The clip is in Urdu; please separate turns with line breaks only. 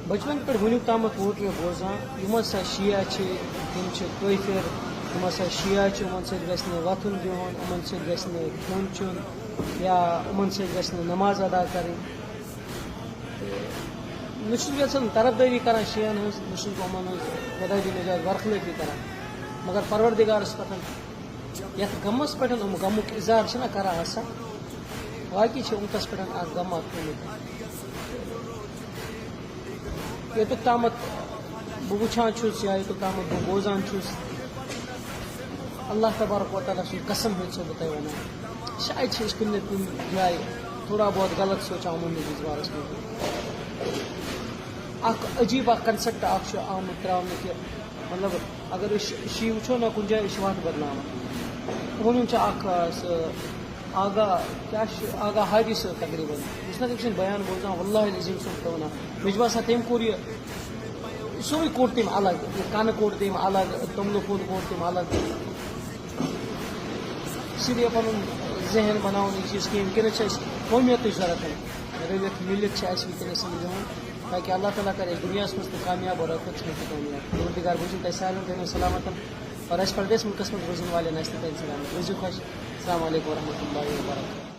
بچپن پہ ونیک تام ووٹ میں بوزان یم ہسا شیعہ تم کٲفِر یم ہسا شیعہ ان ست گژھِ نہٕ وۄتھُن بِہُن ان ست گژھِ نہٕ کھیوٚن چیوٚن یا ان ست گژھِ نہٕ نماز ادا کرٕنۍ نہ چھُس بہٕ یژھان طرفدٲری کران شیعن ہٕنٛز نہ چھُس بہٕ یِمن ہٕنٛز خۄدا دی نجات برخلٲفی کران مگر پروردگارس پٮ۪ٹھ یتھ غمس پٮ۪ٹھ یِم غمُک اظہار چھِنہ کران آسان واقعی چھِ اُمتس پٮ۪ٹھ اکھ غم اکھ پیوٚمُت یوٚتُک تامتھ بہٕ وٕچھان چھُس یا یوٚتُک تامتھ بہٕ بوزان چھُس اللہ تبارک و تعالیٰ سُنٛد قسم ہیٚژ بہٕ تۄہہِ ونان شاید چھِ أسۍ کُنہِ نتہٕ کُنہِ جایہِ تھوڑا بہت غلط سونٛچان یِمن ہٕنٛدِس بارس منٛز اکھ عجیٖب اکھ کنسیپٹ اکھ چھُ آمُت تراونہٕ کہِ مطلب اگر أسۍ شی وٕچھو نا کُنہِ جایہِ أسۍ چھِ وتھ بدلاوان ووٚنُن چھُ اکھ سُہ آگاہ کیاہ چھُ آگاہ ہادی صٲب تقریٖباً یُس نہ تٔمۍ سٕنٛدۍ بیان بوزان واللہ العظیٖم چھُس بہٕ ونان مےٚ چھُ باسان تٔمۍ کوٚر یہِ سورُے کوٚڑ تٔمۍ الگ یہِ کنہٕ کوٚڑ تٔمۍ الگ توٚملہٕ پھوٚل کوٚڑ تٔمۍ الگ اسی لیے پنُن ذہن بناوُن یہِ چیٖز کینٛہہ وٕنکیٚنس چھِ اَسہِ قومیتٕچ ضوٚرتھ رٔلِتھ مِلِتھ چھِ اَسہِ وٕنکیٚنس گِنٛدُن تاکہ اللہ تعالیٰ کرِ اَسہِ دُنیاہس منٛز تہِ کامیاب اور ٲخرتس منٛز تہِ کامیاب پروردگار بوٗزِن تۄہہِ سارنٕے تھٲیِنو سلامتن اور اَسہِ پردیس مُلکس منٛز روزن والٮ۪ن آسہِ تہِ تھٲیِن سلامت روٗزِو خۄش السلام علیکم ورحمۃ اللہ وبرکاتہ